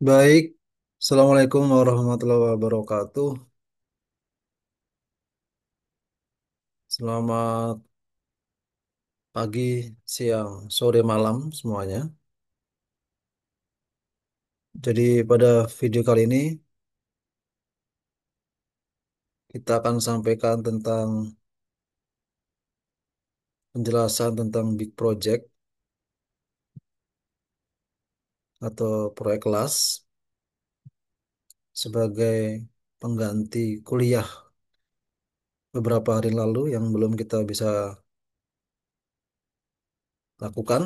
Baik, Assalamualaikum warahmatullahi wabarakatuh. Selamat pagi, siang, sore, malam semuanya. Jadi pada video kali ini kita akan sampaikan tentang penjelasan tentang big project atau proyek kelas sebagai pengganti kuliah beberapa hari lalu yang belum kita bisa lakukan.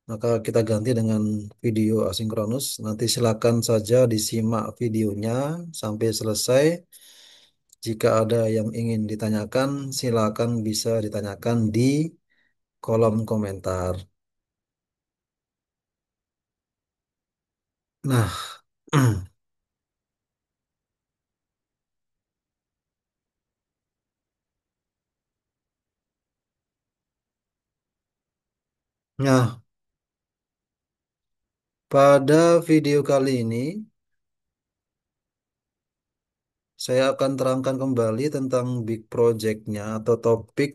Maka kita ganti dengan video asinkronus. Nanti silakan saja disimak videonya sampai selesai. Jika ada yang ingin ditanyakan, silakan bisa ditanyakan di kolom komentar. Nah, nah, pada video kali ini saya akan terangkan kembali tentang big project-nya atau topik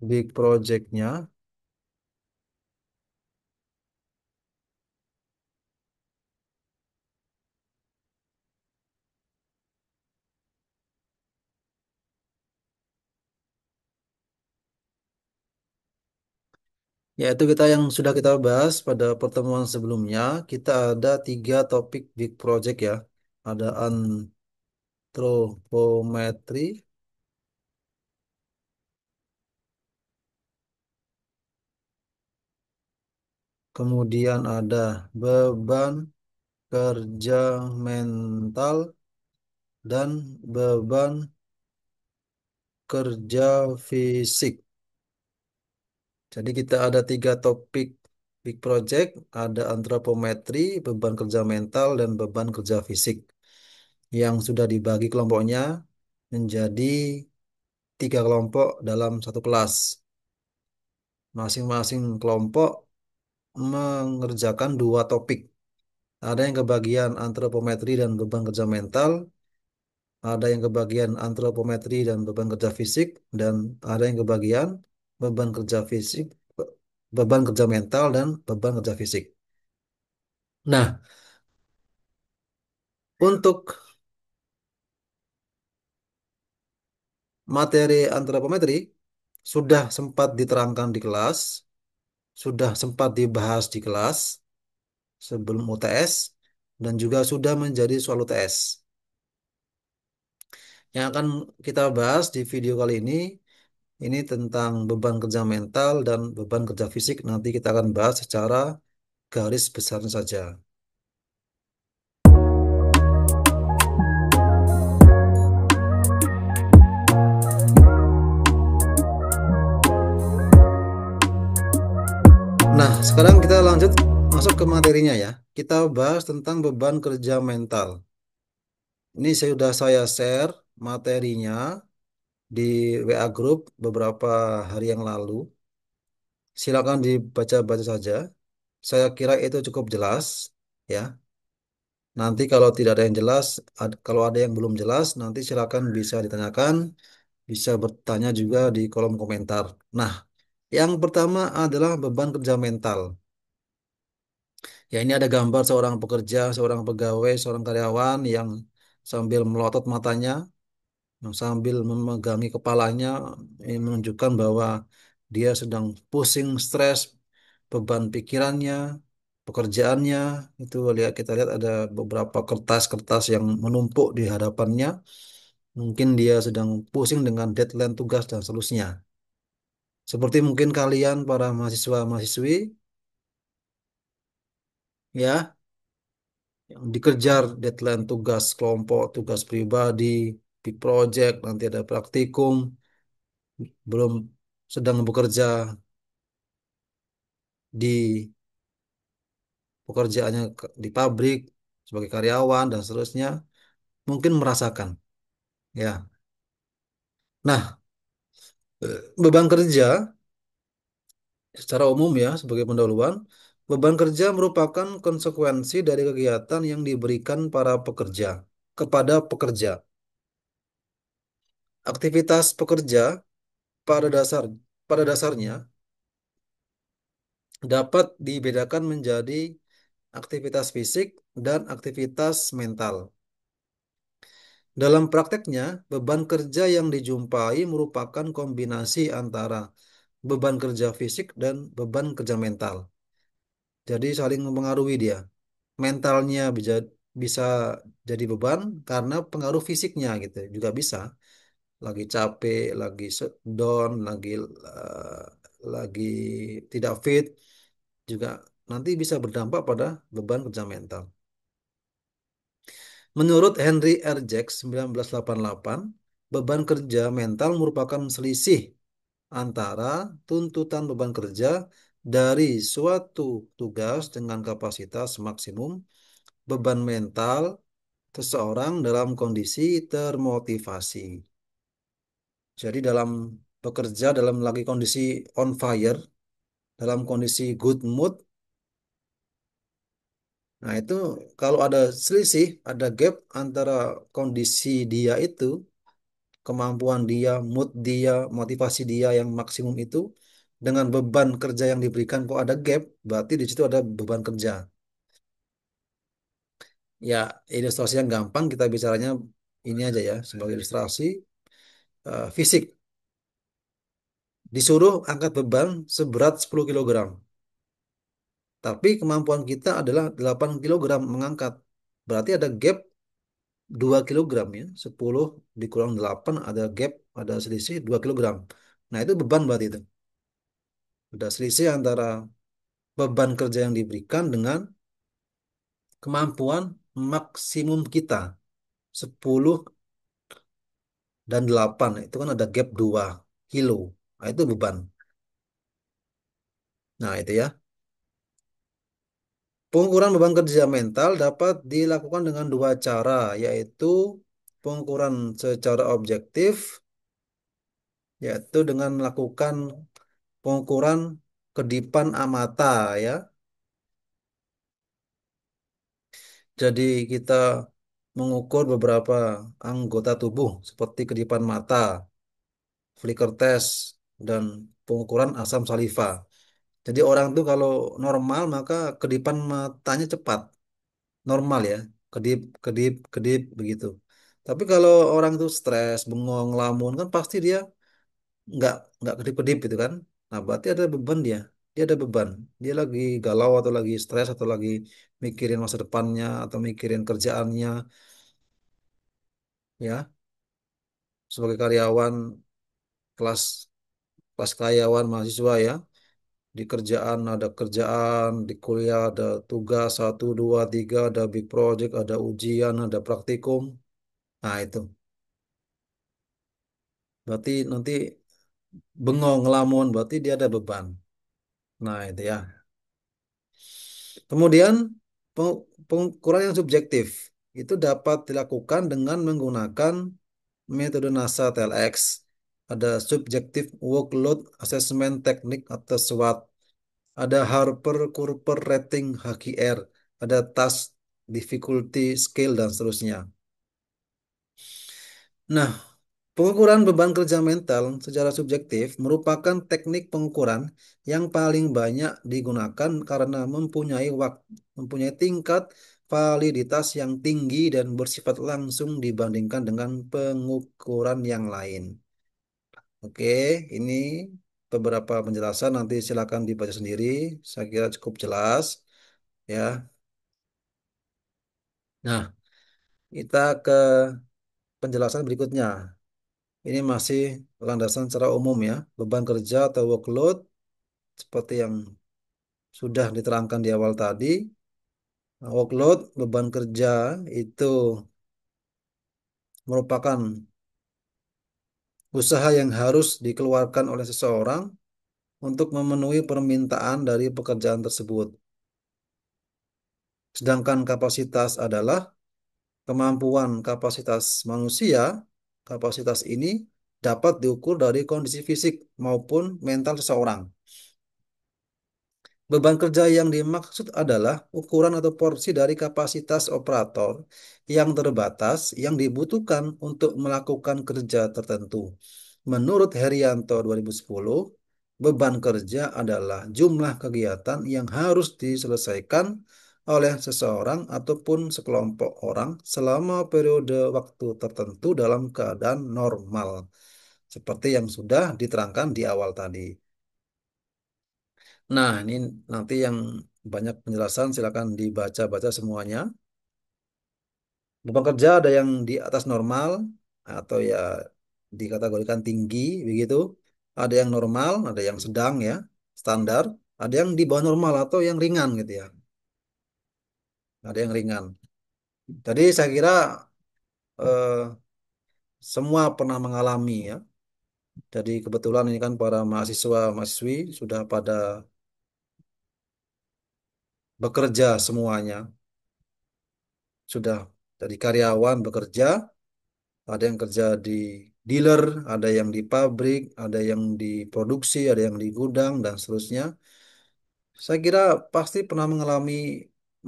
big project-nya, yaitu kita yang sudah kita bahas pada pertemuan sebelumnya. Kita ada tiga topik big project ya. Ada antropometri, kemudian ada beban kerja mental, dan beban kerja fisik. Jadi kita ada tiga topik big project, ada antropometri, beban kerja mental, dan beban kerja fisik yang sudah dibagi kelompoknya menjadi tiga kelompok dalam satu kelas. Masing-masing kelompok mengerjakan dua topik. Ada yang kebagian antropometri dan beban kerja mental, ada yang kebagian antropometri dan beban kerja fisik, dan ada yang kebagian beban kerja fisik, beban kerja mental, dan beban kerja fisik. Nah, untuk materi antropometri sudah sempat diterangkan di kelas, sudah sempat dibahas di kelas sebelum UTS, dan juga sudah menjadi soal UTS. Yang akan kita bahas di video kali ini tentang beban kerja mental dan beban kerja fisik. Nanti kita akan bahas secara garis besar saja. Nah, sekarang kita lanjut masuk ke materinya ya. Kita bahas tentang beban kerja mental. Ini sudah saya share materinya di WA Group beberapa hari yang lalu. Silakan dibaca-baca saja. Saya kira itu cukup jelas ya. Nanti kalau tidak ada yang jelas, kalau ada yang belum jelas, nanti silakan bisa ditanyakan, bisa bertanya juga di kolom komentar. Nah, yang pertama adalah beban kerja mental. Ya, ini ada gambar seorang pekerja, seorang pegawai, seorang karyawan yang sambil melotot matanya, yang sambil memegangi kepalanya, ini menunjukkan bahwa dia sedang pusing, stres, beban pikirannya, pekerjaannya. Itu lihat kita lihat ada beberapa kertas-kertas yang menumpuk di hadapannya. Mungkin dia sedang pusing dengan deadline tugas dan seterusnya. Seperti mungkin kalian para mahasiswa-mahasiswi ya yang dikejar deadline tugas kelompok, tugas pribadi, big project, nanti ada praktikum, belum sedang bekerja di pekerjaannya di pabrik sebagai karyawan dan seterusnya, mungkin merasakan ya. Nah, beban kerja Secara umum ya, sebagai pendahuluan, beban kerja merupakan konsekuensi dari kegiatan yang diberikan para pekerja kepada pekerja. Aktivitas pekerja pada dasar pada dasarnya dapat dibedakan menjadi aktivitas fisik dan aktivitas mental. Dalam prakteknya, beban kerja yang dijumpai merupakan kombinasi antara beban kerja fisik dan beban kerja mental. Jadi saling mempengaruhi dia. Mentalnya bisa jadi beban karena pengaruh fisiknya gitu. Juga bisa. Lagi capek, lagi down, eh, lagi tidak fit juga nanti bisa berdampak pada beban kerja mental. Menurut Henry R. Jacks 1988, beban kerja mental merupakan selisih antara tuntutan beban kerja dari suatu tugas dengan kapasitas maksimum beban mental seseorang dalam kondisi termotivasi. Jadi dalam bekerja dalam lagi kondisi on fire, dalam kondisi good mood, nah itu kalau ada selisih, ada gap antara kondisi dia itu, kemampuan dia, mood dia, motivasi dia yang maksimum itu, dengan beban kerja yang diberikan kok ada gap, berarti di situ ada beban kerja. Ya, ilustrasi yang gampang kita bicaranya ini aja ya, sebagai ilustrasi fisik. Disuruh angkat beban seberat 10 kilogram. Tapi kemampuan kita adalah 8 kilogram mengangkat. Berarti ada gap 2 kilogram ya. 10 dikurang 8 ada gap, ada selisih 2 kilogram. Nah itu beban berarti itu. Ada selisih antara beban kerja yang diberikan dengan kemampuan maksimum kita. 10 dan 8 itu kan ada gap 2 kilo. Nah itu beban. Nah itu ya. Pengukuran beban kerja mental dapat dilakukan dengan dua cara, yaitu pengukuran secara objektif, yaitu dengan melakukan pengukuran kedipan amata ya. Jadi kita mengukur beberapa anggota tubuh seperti kedipan mata, flicker test, dan pengukuran asam saliva. Jadi orang tuh kalau normal maka kedipan matanya cepat, normal ya, kedip, kedip, kedip begitu. Tapi kalau orang tuh stres, bengong, lamun kan pasti dia nggak nggak kedip-kedip gitu kan. Nah, berarti ada beban dia. Dia ada beban. Dia lagi galau atau lagi stres atau lagi mikirin masa depannya atau mikirin kerjaannya ya. Sebagai karyawan kelas kelas karyawan mahasiswa ya. Di kerjaan ada kerjaan, di kuliah ada tugas satu, dua, tiga, ada big project, ada ujian, ada praktikum. Nah, itu. Berarti nanti bengong, ngelamun, berarti dia ada beban. Nah, itu ya. Kemudian pengukuran yang subjektif itu dapat dilakukan dengan menggunakan metode NASA TLX. Ada Subjective Workload Assessment Technique atau SWOT. Ada Harper Kurper Rating HQR. Ada Task Difficulty Scale dan seterusnya. Nah, pengukuran beban kerja mental secara subjektif merupakan teknik pengukuran yang paling banyak digunakan karena mempunyai tingkat validitas yang tinggi dan bersifat langsung dibandingkan dengan pengukuran yang lain. Oke, ini beberapa penjelasan nanti silakan dibaca sendiri. Saya kira cukup jelas ya. Nah, kita ke penjelasan berikutnya. Ini masih landasan secara umum ya. Beban kerja atau workload seperti yang sudah diterangkan di awal tadi. Nah, workload, beban kerja itu merupakan usaha yang harus dikeluarkan oleh seseorang untuk memenuhi permintaan dari pekerjaan tersebut. Sedangkan kapasitas adalah kemampuan kapasitas manusia. Kapasitas ini dapat diukur dari kondisi fisik maupun mental seseorang. Beban kerja yang dimaksud adalah ukuran atau porsi dari kapasitas operator yang terbatas yang dibutuhkan untuk melakukan kerja tertentu. Menurut Herianto 2010, beban kerja adalah jumlah kegiatan yang harus diselesaikan oleh seseorang ataupun sekelompok orang selama periode waktu tertentu dalam keadaan normal, seperti yang sudah diterangkan di awal tadi. Nah, ini nanti yang banyak penjelasan silakan dibaca-baca semuanya. Beban kerja ada yang di atas normal atau ya dikategorikan tinggi begitu. Ada yang normal, ada yang sedang ya, standar. Ada yang di bawah normal atau yang ringan gitu ya. Ada yang ringan. Jadi saya kira eh, semua pernah mengalami ya. Jadi kebetulan ini kan para mahasiswa mahasiswi sudah pada bekerja semuanya, sudah dari karyawan bekerja. Ada yang kerja di dealer, ada yang di pabrik, ada yang di produksi, ada yang di gudang, dan seterusnya. Saya kira pasti pernah mengalami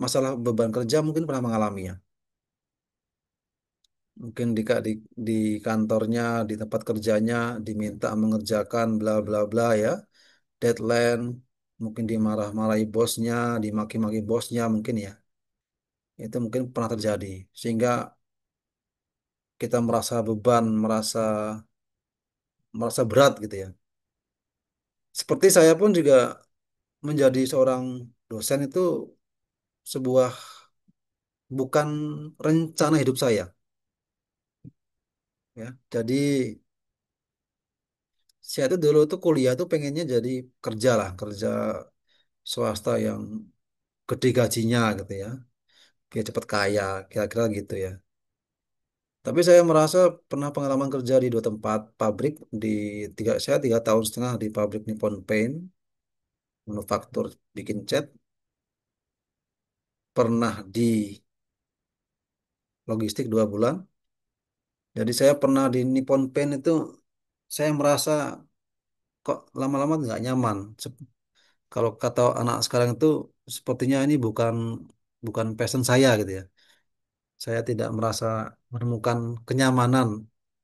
masalah beban kerja, mungkin pernah mengalaminya. Mungkin di kantornya, di tempat kerjanya, diminta mengerjakan bla bla bla ya, deadline, mungkin dimarah-marahi bosnya, dimaki-maki bosnya, mungkin ya. Itu mungkin pernah terjadi. Sehingga kita merasa beban, merasa berat gitu ya. Seperti saya pun juga menjadi seorang dosen itu sebuah bukan rencana hidup saya ya. Jadi saya itu dulu tuh kuliah tuh pengennya jadi kerja lah, kerja swasta yang gede gajinya gitu ya. Biar cepat kaya, kira-kira gitu ya. Tapi saya merasa pernah pengalaman kerja di dua tempat pabrik di saya 3 tahun setengah di pabrik Nippon Paint manufaktur bikin cat, pernah di logistik 2 bulan. Jadi saya pernah di Nippon Paint itu saya merasa kok lama-lama nggak nyaman. Kalau kata anak sekarang itu sepertinya ini bukan bukan passion saya gitu ya. Saya tidak merasa menemukan kenyamanan,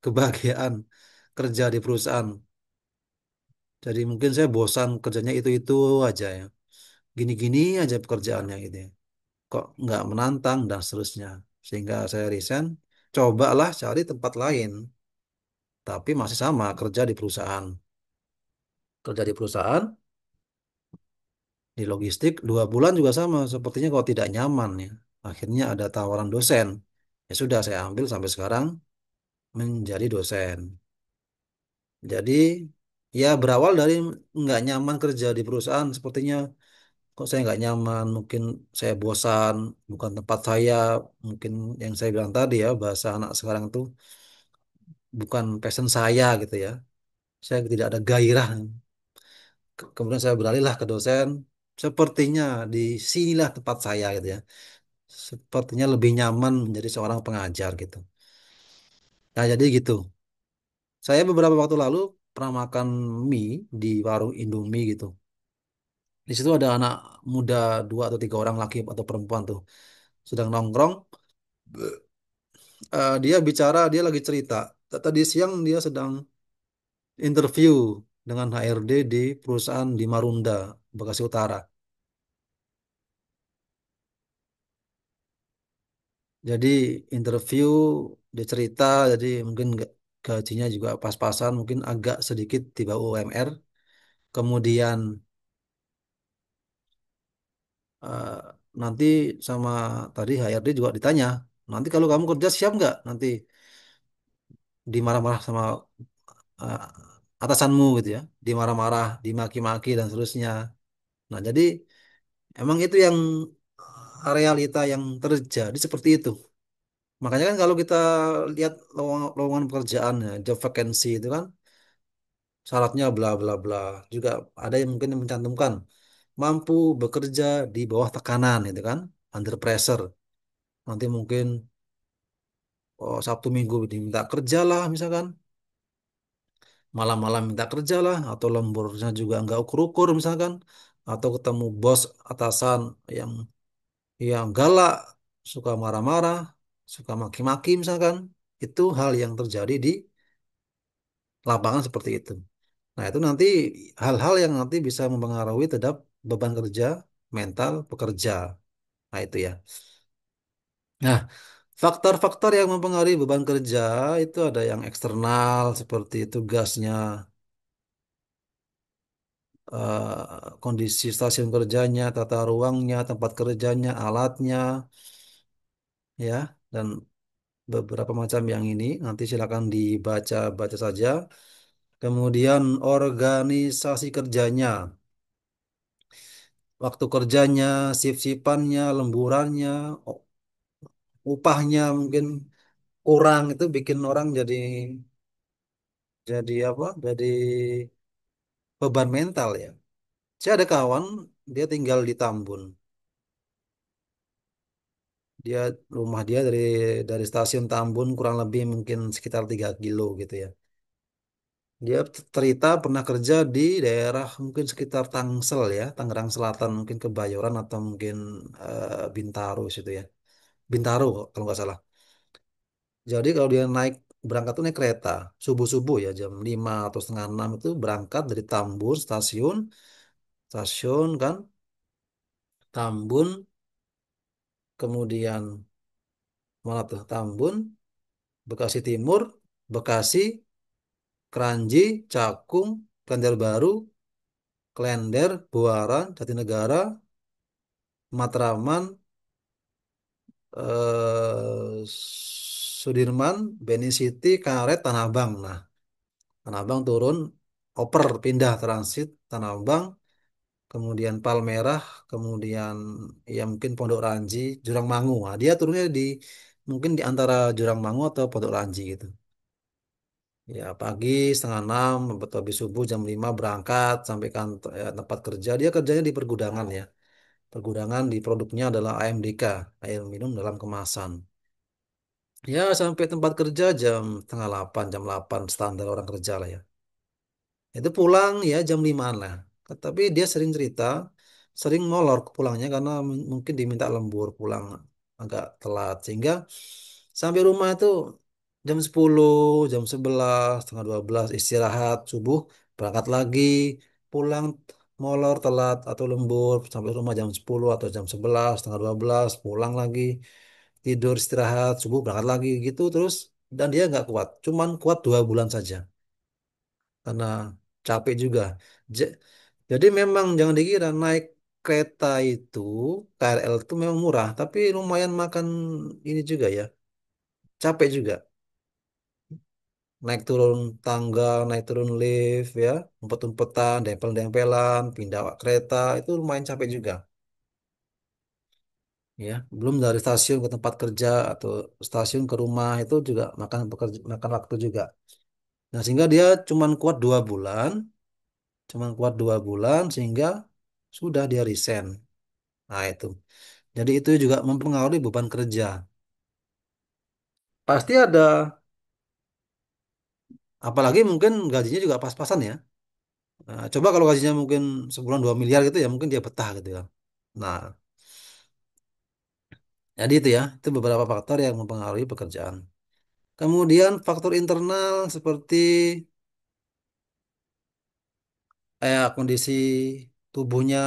kebahagiaan kerja di perusahaan. Jadi mungkin saya bosan kerjanya itu-itu aja ya. Gini-gini aja pekerjaannya gitu ya. Kok nggak menantang dan seterusnya. Sehingga saya resign, cobalah cari tempat lain. Tapi masih sama kerja di perusahaan. Kerja di perusahaan di logistik 2 bulan juga sama sepertinya kok tidak nyaman ya akhirnya ada tawaran dosen ya sudah saya ambil sampai sekarang menjadi dosen jadi ya berawal dari nggak nyaman kerja di perusahaan sepertinya kok saya nggak nyaman mungkin saya bosan bukan tempat saya mungkin yang saya bilang tadi ya bahasa anak sekarang itu bukan passion saya gitu ya saya tidak ada gairah. Kemudian saya beralihlah ke dosen sepertinya di sinilah tempat saya gitu ya. Sepertinya lebih nyaman menjadi seorang pengajar gitu. Nah, jadi gitu. Saya beberapa waktu lalu pernah makan mie di warung Indomie gitu. Di situ ada anak muda 2 atau 3 orang laki atau perempuan tuh sedang nongkrong. Dia bicara, dia lagi cerita. Tadi siang dia sedang interview dengan HRD di perusahaan di Marunda, Bekasi Utara. Jadi interview dia cerita, jadi mungkin gajinya juga pas-pasan, mungkin agak sedikit di bawah UMR. Kemudian eh, nanti sama tadi HRD juga ditanya, nanti kalau kamu kerja siap nggak? Nanti dimarah-marah sama eh, atasanmu gitu ya, dimarah-marah, dimaki-maki dan seterusnya. Nah jadi emang itu yang realita yang terjadi seperti itu. Makanya kan kalau kita lihat lowongan pekerjaan ya, job vacancy itu kan syaratnya bla bla bla. Juga ada yang mungkin mencantumkan mampu bekerja di bawah tekanan itu kan, under pressure. Nanti mungkin oh, Sabtu Minggu diminta kerja lah misalkan, malam-malam minta kerja lah, atau lemburnya juga nggak ukur-ukur misalkan. atau ketemu bos atasan yang galak, suka marah-marah, suka maki-maki misalkan, itu hal yang terjadi di lapangan seperti itu. Nah, itu nanti hal-hal yang nanti bisa mempengaruhi terhadap beban kerja mental pekerja. Nah, itu ya. Nah, faktor-faktor yang mempengaruhi beban kerja itu ada yang eksternal seperti tugasnya, kondisi stasiun kerjanya, tata ruangnya, tempat kerjanya, alatnya, ya, dan beberapa macam yang ini nanti silakan dibaca-baca saja. Kemudian organisasi kerjanya, waktu kerjanya, shift-shiftannya, lemburannya, upahnya mungkin kurang itu bikin orang jadi apa? Jadi beban mental ya. Saya ada kawan, dia tinggal di Tambun. Dia rumah dia dari stasiun Tambun kurang lebih mungkin sekitar 3 kilo gitu ya. Dia cerita pernah kerja di daerah mungkin sekitar Tangsel ya, Tangerang Selatan, mungkin Kebayoran atau mungkin Bintaro situ ya. Bintaro kalau nggak salah. Jadi kalau dia berangkat tuh naik kereta subuh-subuh ya jam 5 atau setengah 6 itu berangkat dari Tambun stasiun kan Tambun, kemudian mana tuh Tambun, Bekasi Timur, Bekasi, Kranji, Cakung, Banjarbaru, Klender, Buaran, Jatinegara, Matraman, Sudirman, Beni City, Karet, Tanah Abang. Nah, Tanah Abang turun, oper pindah transit Tanah Abang, kemudian Palmerah, kemudian ya mungkin Pondok Ranji, Jurang Mangu. Nah, dia turunnya di mungkin di antara Jurang Mangu atau Pondok Ranji gitu. Ya pagi setengah 6 atau habis subuh jam 5 berangkat sampai kantor ya, tempat kerja. Dia kerjanya di pergudangan ya. Pergudangan di produknya adalah AMDK, air minum dalam kemasan. Ya sampai tempat kerja jam setengah 8, jam 8 standar orang kerja lah ya. Itu pulang ya jam 5 lah. Tapi dia sering cerita, sering molor pulangnya karena mungkin diminta lembur pulang agak telat. Sehingga sampai rumah itu jam 10, jam 11, setengah 12 istirahat, subuh berangkat lagi, pulang molor telat atau lembur sampai rumah jam 10 atau jam 11, setengah 12, pulang lagi, tidur istirahat, subuh berangkat lagi gitu terus dan dia nggak kuat, cuman kuat 2 bulan saja karena capek juga. Ja- Jadi memang jangan dikira naik kereta itu, KRL itu memang murah, tapi lumayan makan ini juga ya, capek juga. Naik turun tangga, naik turun lift ya, umpet-umpetan, dempel-dempelan, pindah kereta, itu lumayan capek juga. Ya, belum dari stasiun ke tempat kerja atau stasiun ke rumah itu juga makan waktu juga. Nah, sehingga dia cuman kuat 2 bulan sehingga sudah dia resign. Nah, itu. Jadi itu juga mempengaruhi beban kerja. Pasti ada, apalagi mungkin gajinya juga pas-pasan ya. Nah, coba kalau gajinya mungkin sebulan 2 miliar gitu ya, mungkin dia betah gitu ya. Nah, jadi itu ya, itu beberapa faktor yang mempengaruhi pekerjaan. Kemudian faktor internal seperti kondisi tubuhnya,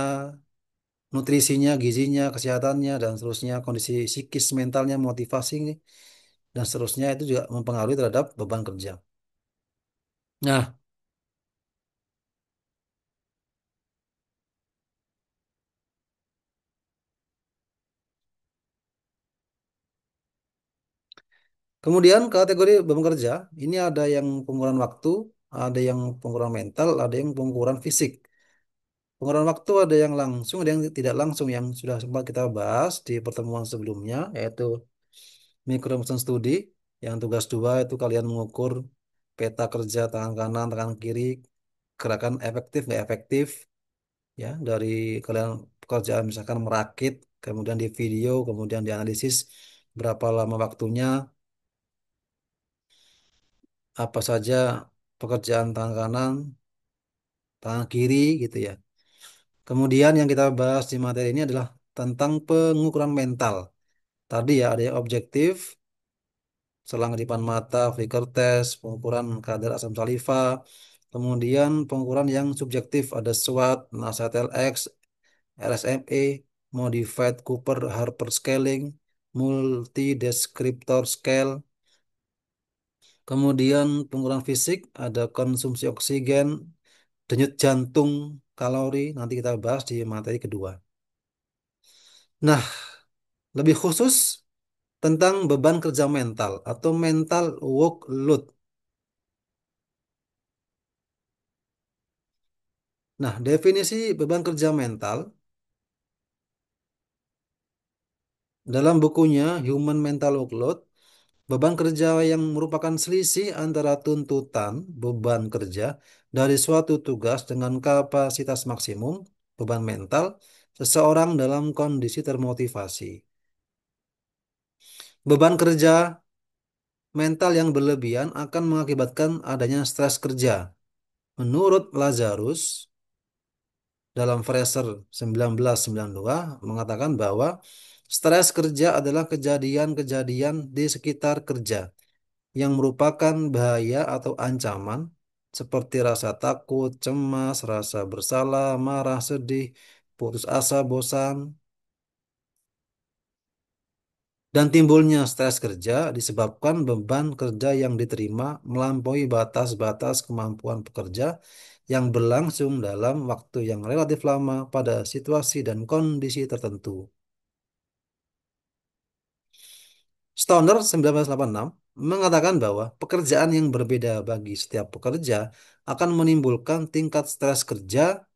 nutrisinya, gizinya, kesehatannya, dan seterusnya, kondisi psikis, mentalnya, motivasi, dan seterusnya itu juga mempengaruhi terhadap beban kerja. Nah, kemudian kategori beban kerja, ini ada yang pengurangan waktu, ada yang pengurangan mental, ada yang pengurangan fisik. Pengurangan waktu ada yang langsung, ada yang tidak langsung, yang sudah sempat kita bahas di pertemuan sebelumnya, yaitu micro motion study, yang tugas 2 itu kalian mengukur peta kerja tangan kanan, tangan kiri, gerakan efektif nggak efektif, ya dari kalian pekerjaan misalkan merakit, kemudian di video, kemudian dianalisis berapa lama waktunya, apa saja pekerjaan tangan kanan, tangan kiri gitu ya. Kemudian yang kita bahas di materi ini adalah tentang pengukuran mental. Tadi ya ada yang objektif, selang kedipan mata, Flicker test, pengukuran kadar asam saliva. Kemudian pengukuran yang subjektif ada SWOT, NASA TLX, RSME, Modified Cooper-Harper Scaling, Multi Descriptor Scale. Kemudian pengukuran fisik ada konsumsi oksigen, denyut jantung, kalori. Nanti kita bahas di materi kedua. Nah, lebih khusus tentang beban kerja mental atau mental workload. Nah, definisi beban kerja mental dalam bukunya Human Mental Workload, beban kerja yang merupakan selisih antara tuntutan beban kerja dari suatu tugas dengan kapasitas maksimum beban mental seseorang dalam kondisi termotivasi. Beban kerja mental yang berlebihan akan mengakibatkan adanya stres kerja. Menurut Lazarus, dalam Fraser 1992 mengatakan bahwa stres kerja adalah kejadian-kejadian di sekitar kerja yang merupakan bahaya atau ancaman seperti rasa takut, cemas, rasa bersalah, marah, sedih, putus asa, bosan, dan timbulnya stres kerja disebabkan beban kerja yang diterima melampaui batas-batas kemampuan pekerja yang berlangsung dalam waktu yang relatif lama pada situasi dan kondisi tertentu. Stoner 1986 mengatakan bahwa pekerjaan yang berbeda bagi setiap pekerja akan menimbulkan tingkat stres kerja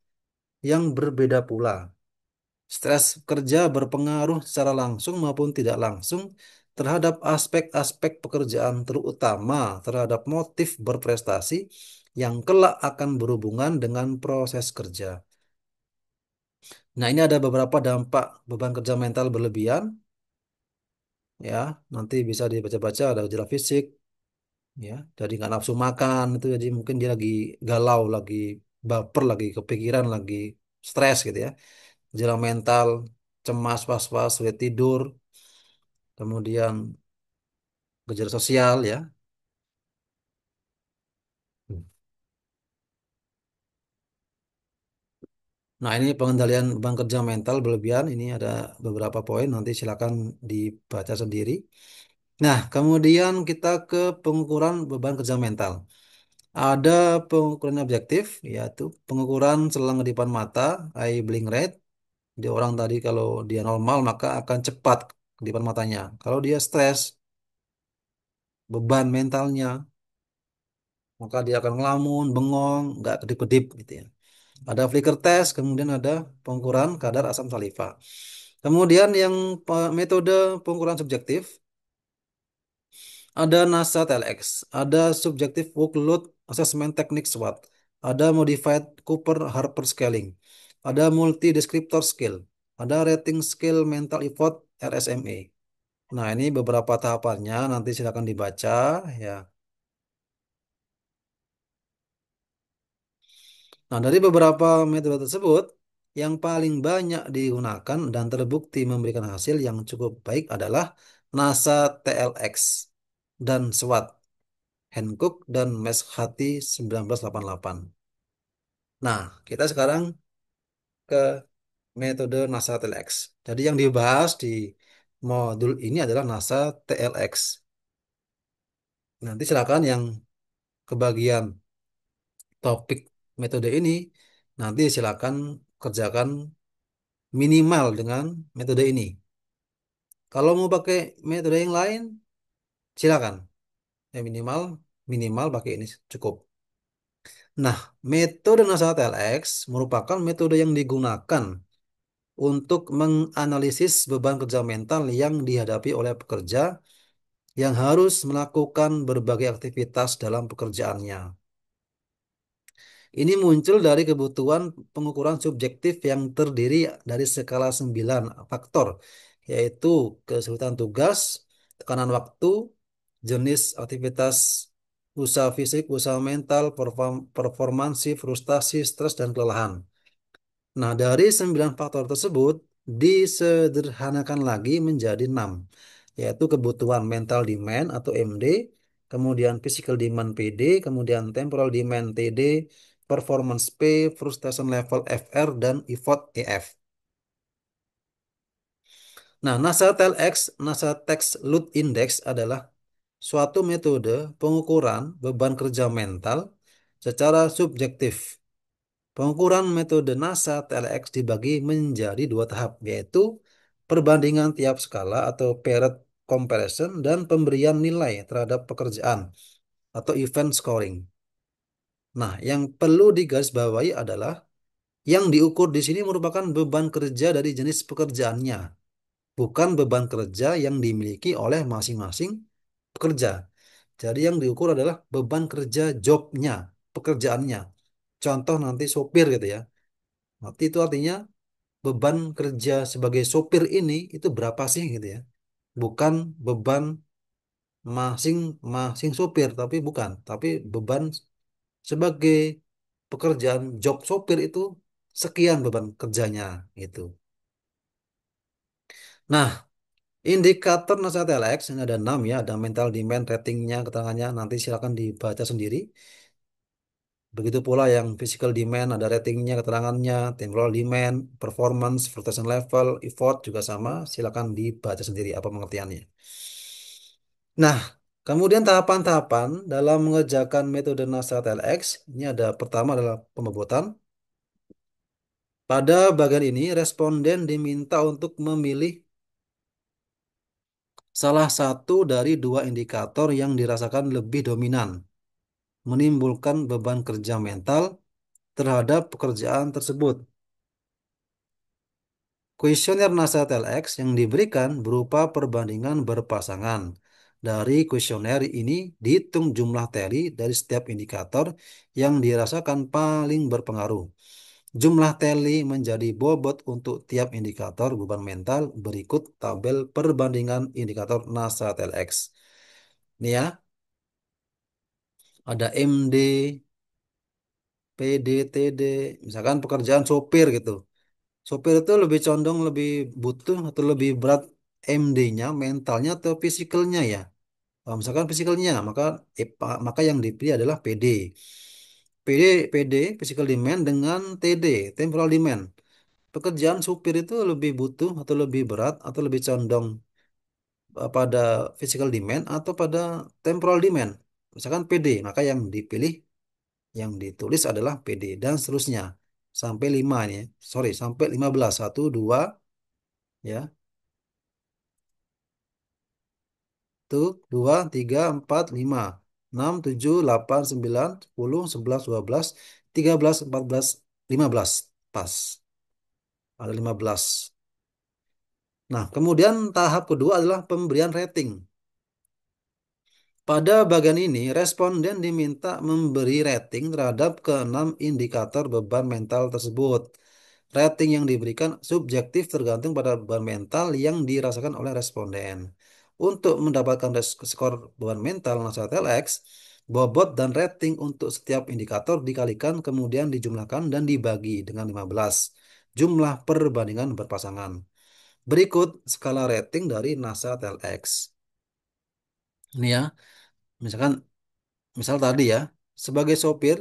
yang berbeda pula. Stres kerja berpengaruh secara langsung maupun tidak langsung terhadap aspek-aspek pekerjaan, terutama terhadap motif berprestasi yang kelak akan berhubungan dengan proses kerja. Nah, ini ada beberapa dampak beban kerja mental berlebihan, ya. Nanti bisa dibaca-baca ada gejala fisik, ya. Jadi nggak nafsu makan itu, jadi mungkin dia lagi galau, lagi baper, lagi kepikiran, lagi stres gitu ya. Gejala mental, cemas, was-was, sulit tidur, kemudian gejala sosial ya. Nah, ini pengendalian beban kerja mental berlebihan. Ini ada beberapa poin, nanti silakan dibaca sendiri. Nah, kemudian kita ke pengukuran beban kerja mental. Ada pengukuran objektif, yaitu pengukuran selang kedipan mata, eye blink rate. Di orang tadi kalau dia normal maka akan cepat kedipan matanya. Kalau dia stres, beban mentalnya, maka dia akan ngelamun, bengong, nggak kedip-kedip gitu ya. Ada flicker test, kemudian ada pengukuran kadar asam saliva. Kemudian yang metode pengukuran subjektif, ada NASA TLX, ada subjective workload assessment technique SWOT, ada modified Cooper-Harper scaling, ada multi descriptor scale, ada rating scale mental effort RSME. Nah, ini beberapa tahapannya, nanti silakan dibaca ya. Nah, dari beberapa metode tersebut, yang paling banyak digunakan dan terbukti memberikan hasil yang cukup baik adalah NASA TLX dan SWOT, Hancock dan Meshati 1988. Nah, kita sekarang ke metode NASA TLX. Jadi yang dibahas di modul ini adalah NASA TLX. Nanti silakan yang kebagian topik metode ini, nanti silakan kerjakan minimal dengan metode ini. Kalau mau pakai metode yang lain, silakan. Ya minimal minimal pakai ini cukup. Nah, metode NASA TLX merupakan metode yang digunakan untuk menganalisis beban kerja mental yang dihadapi oleh pekerja yang harus melakukan berbagai aktivitas dalam pekerjaannya. Ini muncul dari kebutuhan pengukuran subjektif yang terdiri dari skala 9 faktor, yaitu kesulitan tugas, tekanan waktu, jenis aktivitas, usaha fisik, usaha mental, performansi, frustasi, stres, dan kelelahan. Nah, dari 9 faktor tersebut disederhanakan lagi menjadi 6, yaitu kebutuhan mental demand atau MD, kemudian physical demand PD, kemudian temporal demand TD, performance P, frustration level FR, dan effort EF. Nah, NASA Text Load Index adalah suatu metode pengukuran beban kerja mental secara subjektif. Pengukuran metode NASA TLX dibagi menjadi dua tahap, yaitu perbandingan tiap skala atau paired comparison dan pemberian nilai terhadap pekerjaan atau event scoring. Nah, yang perlu digarisbawahi adalah yang diukur di sini merupakan beban kerja dari jenis pekerjaannya, bukan beban kerja yang dimiliki oleh masing-masing pekerja. Jadi yang diukur adalah beban kerja jobnya, pekerjaannya. Contoh nanti sopir gitu ya. Nanti itu artinya beban kerja sebagai sopir ini itu berapa sih gitu ya. Bukan beban masing-masing sopir, tapi bukan. Tapi beban sebagai pekerjaan job sopir itu sekian beban kerjanya gitu. Nah, indikator nasihat LX ini ada 6 ya, ada mental demand ratingnya, keterangannya nanti silakan dibaca sendiri. Begitu pula yang physical demand ada ratingnya, keterangannya, temporal demand, performance, fruition level, effort juga sama. Silakan dibaca sendiri apa pengertiannya. Nah, kemudian tahapan-tahapan dalam mengerjakan metode nasihat LX, ini ada pertama adalah pembobotan. Pada bagian ini, responden diminta untuk memilih salah satu dari dua indikator yang dirasakan lebih dominan, menimbulkan beban kerja mental terhadap pekerjaan tersebut. Kuesioner NASA TLX yang diberikan berupa perbandingan berpasangan. Dari kuesioner ini dihitung jumlah teli dari setiap indikator yang dirasakan paling berpengaruh. Jumlah teli menjadi bobot untuk tiap indikator beban mental berikut tabel perbandingan indikator NASA TLX. Ini ya, ada MD, PD, TD, misalkan pekerjaan sopir gitu. Sopir itu lebih condong lebih butuh atau lebih berat MD-nya, mentalnya atau fisikalnya ya. Kalau misalkan fisikalnya, maka yang dipilih adalah PD. PD, physical demand dengan TD, temporal demand. Pekerjaan supir itu lebih butuh atau lebih berat atau lebih condong pada physical demand atau pada temporal demand. Misalkan PD, maka yang dipilih, yang ditulis adalah PD dan seterusnya. Sampai 5 ini, sorry, sampai 15. 1, 2, ya. Tuh, 2, 3, 4, 5, 6, 7, 8, 9, 10, 11, 12, 13, 14, 15. Pas. Ada 15. Nah, kemudian tahap kedua adalah pemberian rating. Pada bagian ini, responden diminta memberi rating terhadap keenam indikator beban mental tersebut. Rating yang diberikan subjektif tergantung pada beban mental yang dirasakan oleh responden. Untuk mendapatkan skor beban mental nasihat LX, bobot dan rating untuk setiap indikator dikalikan kemudian dijumlahkan dan dibagi dengan 15. Jumlah perbandingan berpasangan. Berikut skala rating dari nasihat LX. Ini ya, misalkan misal tadi ya, sebagai sopir,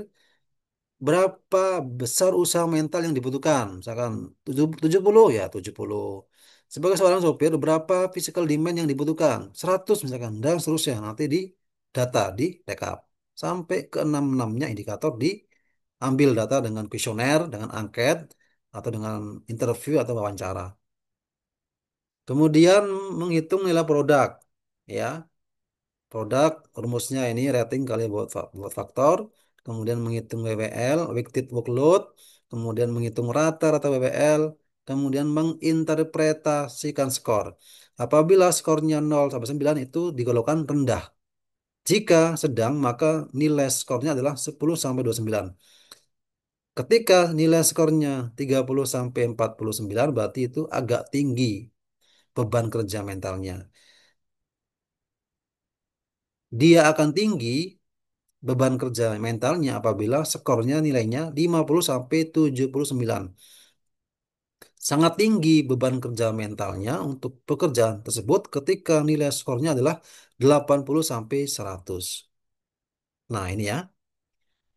berapa besar usaha mental yang dibutuhkan? Misalkan 70 ya 70. Sebagai seorang sopir, berapa physical demand yang dibutuhkan? 100 misalkan, dan seterusnya. Nanti di data, di rekap. Sampai ke 66-nya indikator diambil data dengan kuesioner, dengan angket, atau dengan interview atau wawancara. Kemudian menghitung nilai produk. Ya, produk rumusnya ini rating kali buat faktor, kemudian menghitung WWL, weighted workload, kemudian menghitung rata-rata WWL, kemudian menginterpretasikan skor. Apabila skornya 0 sampai 9 itu digolongkan rendah. Jika sedang, maka nilai skornya adalah 10 sampai 29. Ketika nilai skornya 30 sampai 49 berarti itu agak tinggi beban kerja mentalnya. Dia akan tinggi beban kerja mentalnya apabila skornya nilainya 50 sampai 79. Sangat tinggi beban kerja mentalnya untuk pekerjaan tersebut ketika nilai skornya adalah 80 sampai 100. Nah, ini ya.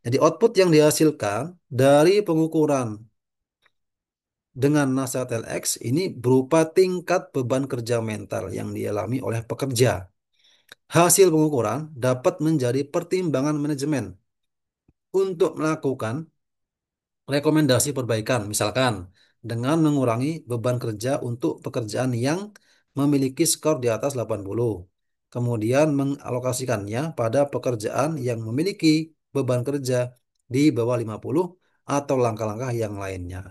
Jadi output yang dihasilkan dari pengukuran dengan nasihat LX ini berupa tingkat beban kerja mental yang dialami oleh pekerja. Hasil pengukuran dapat menjadi pertimbangan manajemen untuk melakukan rekomendasi perbaikan, misalkan dengan mengurangi beban kerja untuk pekerjaan yang memiliki skor di atas 80, kemudian mengalokasikannya pada pekerjaan yang memiliki beban kerja di bawah 50 atau langkah-langkah yang lainnya.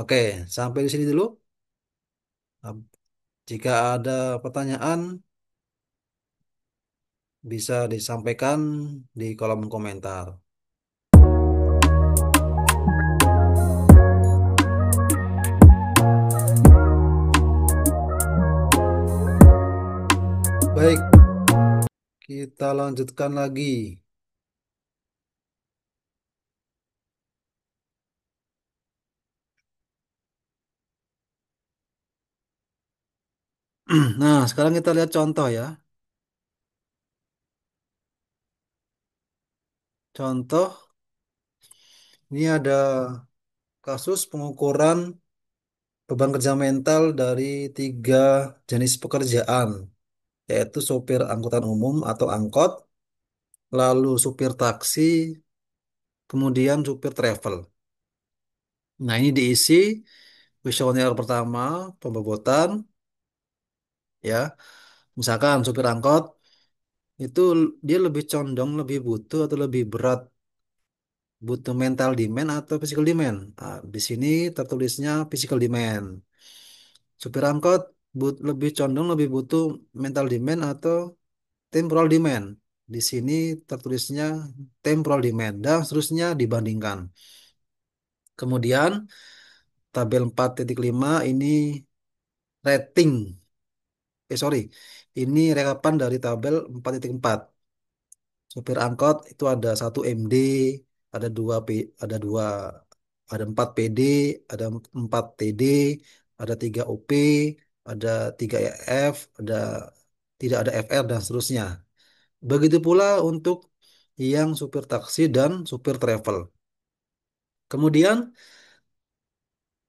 Oke, sampai di sini dulu. Jika ada pertanyaan, bisa disampaikan di kolom komentar. Baik, kita lanjutkan lagi. Nah, sekarang kita lihat contoh ya. Contoh, ini ada kasus pengukuran beban kerja mental dari tiga jenis pekerjaan, yaitu sopir angkutan umum atau angkot, lalu supir taksi, kemudian supir travel. Nah, ini diisi kuesioner pertama, pembobotan, ya. Misalkan supir angkot itu dia lebih condong, lebih butuh atau lebih berat, butuh mental demand atau physical demand. Nah, di sini tertulisnya physical demand. Supir angkot lebih condong lebih butuh mental demand atau temporal demand. Di sini tertulisnya temporal demand dan seterusnya dibandingkan. Kemudian tabel 4.5 ini rating. Sorry. Ini rekapan dari tabel 4.4. Supir angkot itu ada 1 MD, ada 2 ada 4 PD, ada 4 TD, ada 3 OP, ada 3 EF, ada tidak ada FR dan seterusnya. Begitu pula untuk yang supir taksi dan supir travel. Kemudian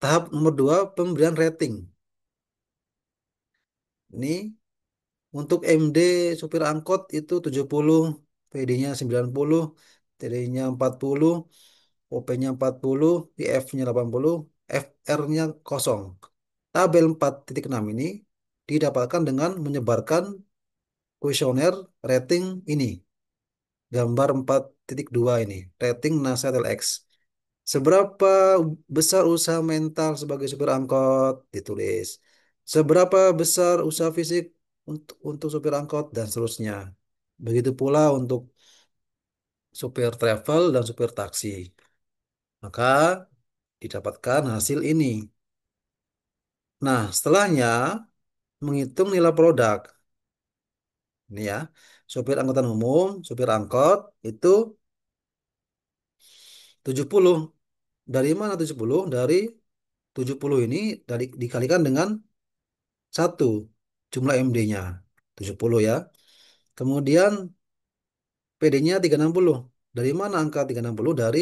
tahap nomor 2 pemberian rating. Ini untuk MD supir angkot itu 70, PD-nya 90, TD-nya 40, OP-nya 40, IF-nya 80, FR-nya kosong. Tabel 4.6 ini didapatkan dengan menyebarkan kuesioner rating ini. Gambar 4.2 ini, rating NASA LX. Seberapa besar usaha mental sebagai supir angkot? Ditulis. Seberapa besar usaha fisik untuk supir angkot dan seterusnya. Begitu pula untuk supir travel dan supir taksi. Maka didapatkan hasil ini. Nah, setelahnya menghitung nilai produk. Ini ya, supir angkutan umum, supir angkot itu 70. Dari mana 70? Dari 70 ini dikalikan dengan 1 jumlah MD-nya 70 ya. Kemudian PD-nya 360. Dari mana angka 360? Dari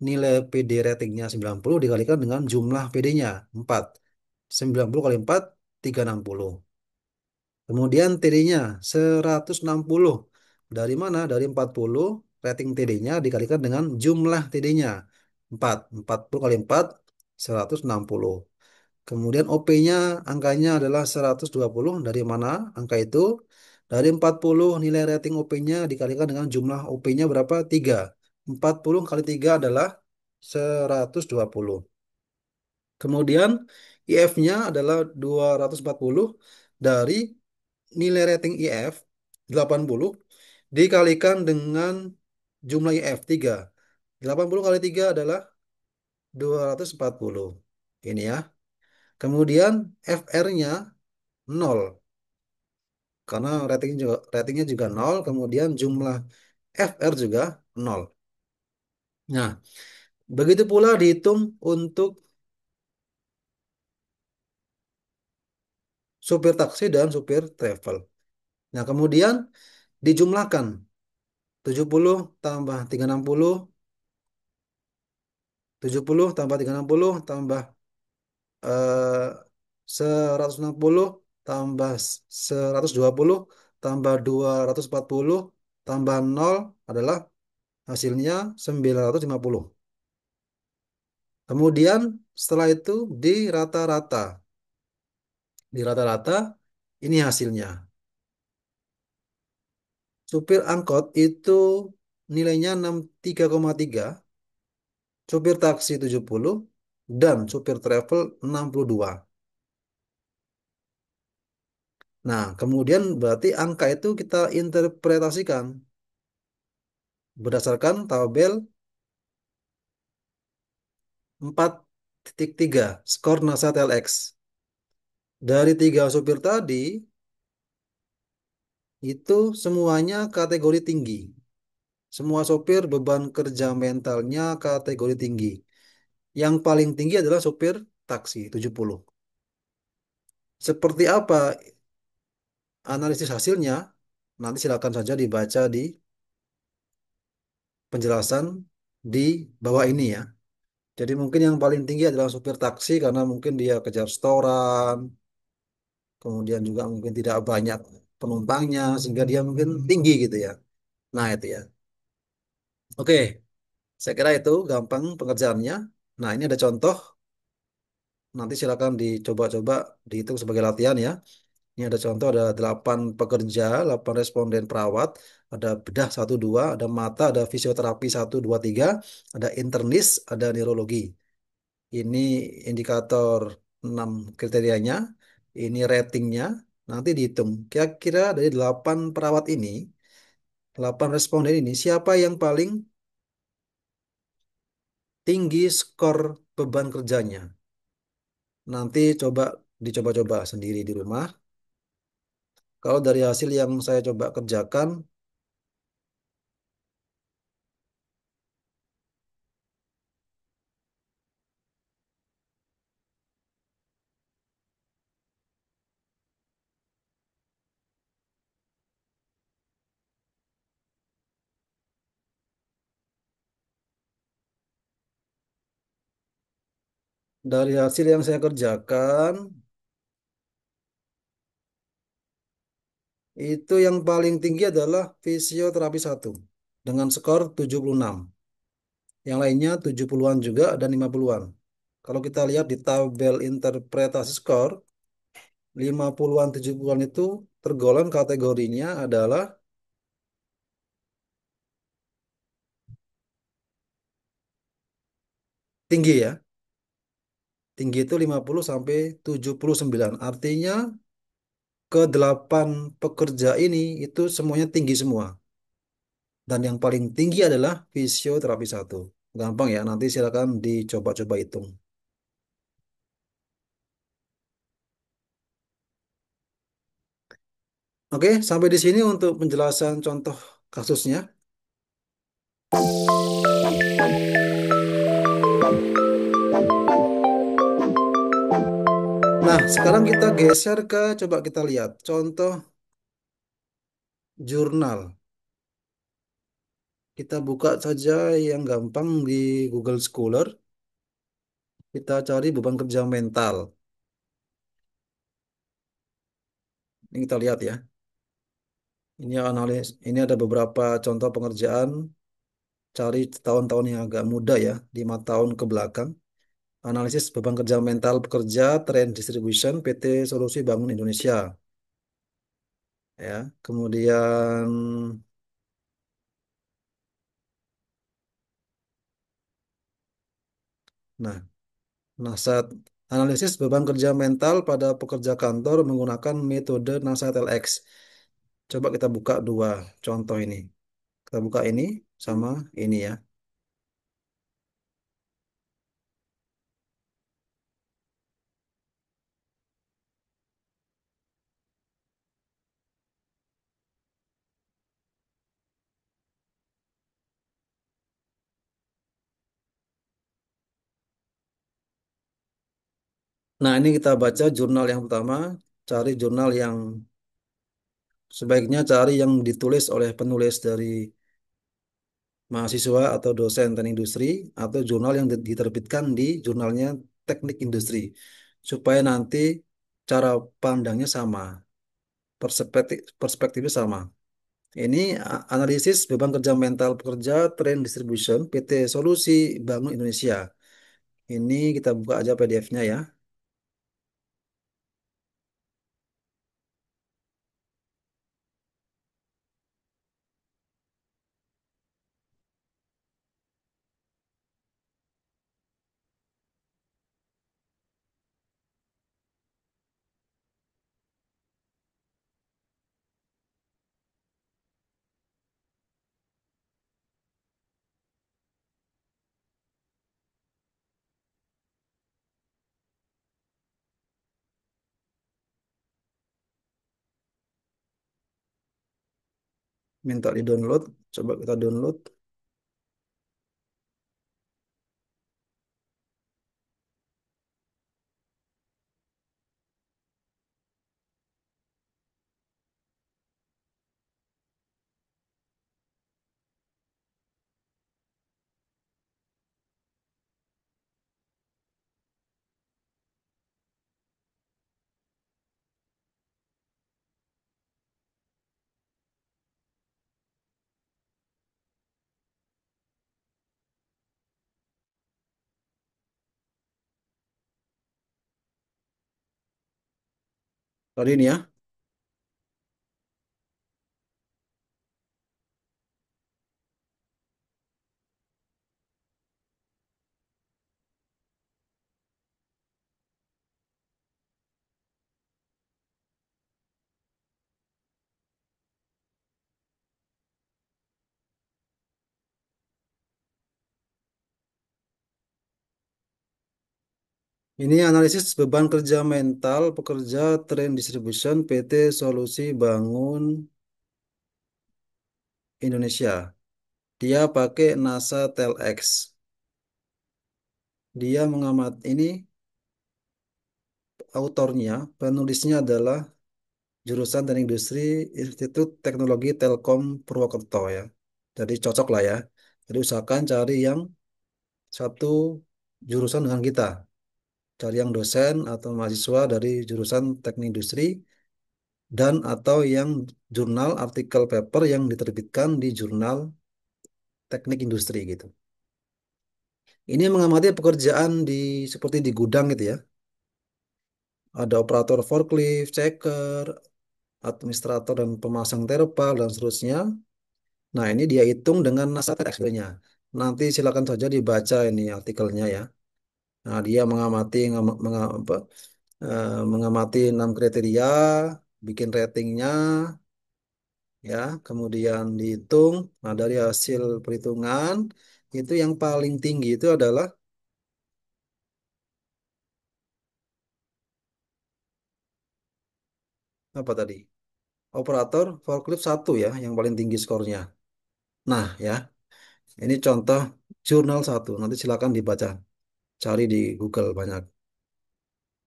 nilai PD ratingnya 90 dikalikan dengan jumlah PD-nya 4. 90 kali 4 360. Kemudian TD-nya 160. Dari mana? Dari 40 rating TD-nya dikalikan dengan jumlah TD-nya 4. 40 kali 4 160. Kemudian OP-nya angkanya adalah 120. Dari mana angka itu? Dari 40 nilai rating OP-nya dikalikan dengan jumlah OP-nya berapa? 3. 40 kali 3 adalah 120. Kemudian IF-nya adalah 240 dari nilai rating IF 80 dikalikan dengan jumlah IF 3. 80 kali 3 adalah 240. Ini ya. Kemudian FR-nya 0 karena ratingnya juga 0, kemudian jumlah FR juga 0. Nah, Begitu pula dihitung untuk supir taksi dan supir travel. Nah, kemudian dijumlahkan 70 tambah 360, 70 tambah 360 tambah 160 tambah 120 tambah 240 tambah 0 adalah hasilnya 950. Kemudian setelah itu di rata-rata. Di rata-rata ini hasilnya. Supir angkot itu nilainya 63,3, supir taksi 70, dan supir travel 62. Nah, kemudian berarti angka itu kita interpretasikan berdasarkan tabel 4.3 skor NASA TLX. Dari tiga supir tadi, itu semuanya kategori tinggi. Semua sopir beban kerja mentalnya kategori tinggi. Yang paling tinggi adalah sopir taksi 70. Seperti apa analisis hasilnya? Nanti silakan saja dibaca di penjelasan di bawah ini ya. Jadi mungkin yang paling tinggi adalah sopir taksi karena mungkin dia kejar setoran, kemudian juga mungkin tidak banyak penumpangnya sehingga dia mungkin tinggi gitu ya. Nah, itu ya. Oke, saya kira itu gampang pengerjaannya. Nah, ini ada contoh. Nanti silakan dicoba-coba dihitung sebagai latihan ya. Ini ada contoh, ada 8 pekerja, 8 responden perawat, ada bedah satu 2, ada mata, ada fisioterapi satu 2 3, ada internis, ada neurologi. Ini indikator 6 kriterianya, ini ratingnya, nanti dihitung. Kira-kira dari 8 perawat ini, 8 responden ini, siapa yang paling tinggi skor beban kerjanya? Nanti coba dicoba-coba sendiri di rumah. Kalau dari hasil yang saya coba kerjakan, dari hasil yang saya kerjakan, itu yang paling tinggi adalah fisioterapi satu dengan skor 76. Yang lainnya 70-an juga dan 50-an. Kalau kita lihat di tabel interpretasi skor, 50-an 70-an itu tergolong kategorinya adalah tinggi ya. Tinggi itu 50 sampai 79. Artinya ke 8 pekerja ini itu semuanya tinggi semua. Dan yang paling tinggi adalah fisioterapi satu. Gampang ya, nanti silakan dicoba-coba hitung. Oke, sampai di sini untuk penjelasan contoh kasusnya. Nah, sekarang kita geser ke, coba kita lihat contoh jurnal. Kita buka saja yang gampang di Google Scholar. Kita cari beban kerja mental. Ini kita lihat ya. Ini analis, ini ada beberapa contoh pengerjaan. Cari tahun-tahun yang agak muda ya, 5 tahun ke belakang. Analisis beban kerja mental pekerja, trend distribution, PT Solusi Bangun Indonesia. Ya, kemudian, nah, Nasat analisis beban kerja mental pada pekerja kantor menggunakan metode NASA TLX. Coba kita buka dua contoh ini. Kita buka ini sama ini ya. Nah, ini kita baca jurnal yang pertama, cari jurnal yang sebaiknya cari yang ditulis oleh penulis dari mahasiswa atau dosen teknik industri atau jurnal yang diterbitkan di jurnalnya teknik industri supaya nanti cara pandangnya sama, perspektifnya sama. Ini analisis beban kerja mental pekerja Train Distribution PT Solusi Bangun Indonesia. Ini kita buka aja PDF-nya ya. Minta di-download, coba kita download. Tadi ini ya. Ini analisis beban kerja mental pekerja Train Distribution PT Solusi Bangun Indonesia. Dia pakai NASA TLX. Dia mengamat ini autornya, penulisnya adalah jurusan Teknik Industri Institut Teknologi Telkom Purwokerto ya. Jadi cocok lah ya. Jadi usahakan cari yang satu jurusan dengan kita. Cari yang dosen atau mahasiswa dari jurusan Teknik Industri dan atau yang jurnal artikel paper yang diterbitkan di jurnal Teknik Industri gitu. Ini mengamati pekerjaan di seperti di gudang gitu ya. Ada operator forklift, checker, administrator dan pemasang terpal dan seterusnya. Nah, ini dia hitung dengan NASA TX-nya. Nanti silakan saja dibaca ini artikelnya ya. Nah, dia mengamati mengamati 6 kriteria, bikin ratingnya ya, kemudian dihitung. Nah, dari hasil perhitungan itu yang paling tinggi itu adalah apa tadi? Operator forklift satu ya, yang paling tinggi skornya. Nah, ya, ini contoh jurnal satu. Nanti silakan dibaca, cari di Google banyak.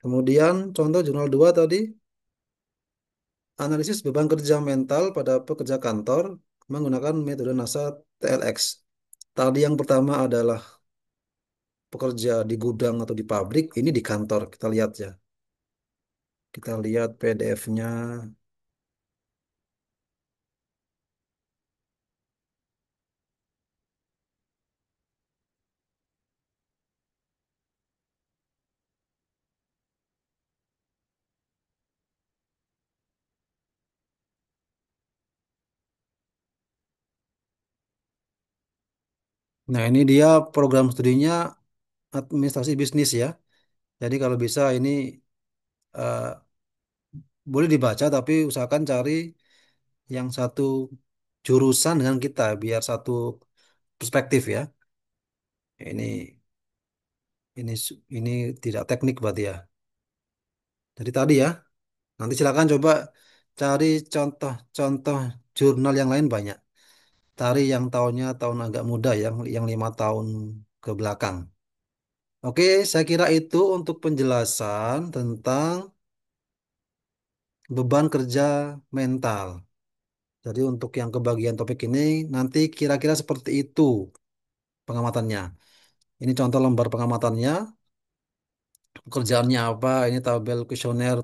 Kemudian contoh jurnal 2 tadi, analisis beban kerja mental pada pekerja kantor menggunakan metode NASA TLX. Tadi yang pertama adalah pekerja di gudang atau di pabrik, ini di kantor. Kita lihat ya. Kita lihat PDF-nya. Nah, ini dia program studinya administrasi bisnis ya. Jadi kalau bisa ini eh, boleh dibaca tapi usahakan cari yang satu jurusan dengan kita biar satu perspektif ya. Ini tidak teknik berarti ya. Jadi tadi ya, nanti silakan coba cari contoh-contoh jurnal yang lain banyak. Cari yang tahunnya tahun agak muda yang 5 tahun ke belakang. Oke, saya kira itu untuk penjelasan tentang beban kerja mental. Jadi untuk yang kebagian topik ini nanti kira-kira seperti itu pengamatannya. Ini contoh lembar pengamatannya, pekerjaannya apa, ini tabel kuesioner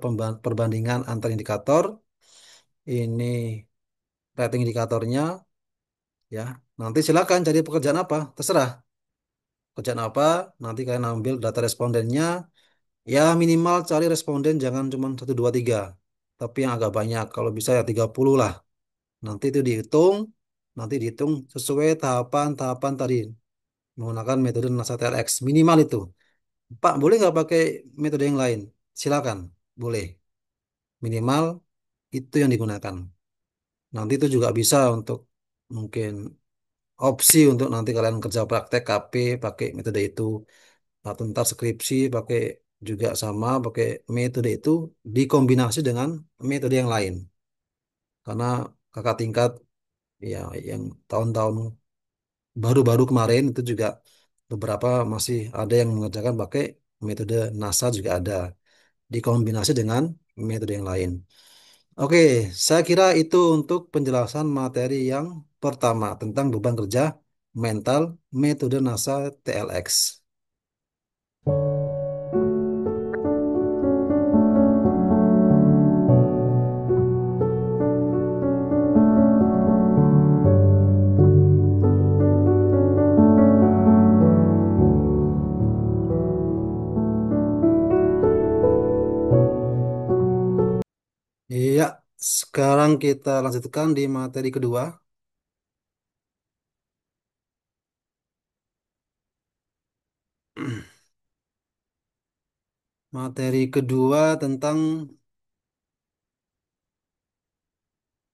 perbandingan antar indikator, ini rating indikatornya, ya. Nanti silakan cari pekerjaan apa, terserah. Pekerjaan apa, nanti kalian ambil data respondennya, ya minimal cari responden jangan cuma 1, 2, 3, tapi yang agak banyak, kalau bisa ya 30 lah. Nanti itu dihitung, nanti dihitung sesuai tahapan-tahapan tadi, menggunakan metode NASA TLX, minimal itu. Pak, boleh nggak pakai metode yang lain? Silakan, boleh. Minimal itu yang digunakan. Nanti itu juga bisa untuk mungkin opsi untuk nanti kalian kerja praktek KP pakai metode itu. Atau ntar skripsi pakai juga sama, pakai metode itu dikombinasi dengan metode yang lain. Karena kakak tingkat ya yang tahun-tahun baru-baru kemarin itu juga beberapa masih ada yang mengerjakan pakai metode NASA juga ada. Dikombinasi dengan metode yang lain. Oke, saya kira itu untuk penjelasan materi yang pertama tentang beban kerja mental metode NASA TLX. Iya, sekarang kita lanjutkan di materi kedua. Materi kedua tentang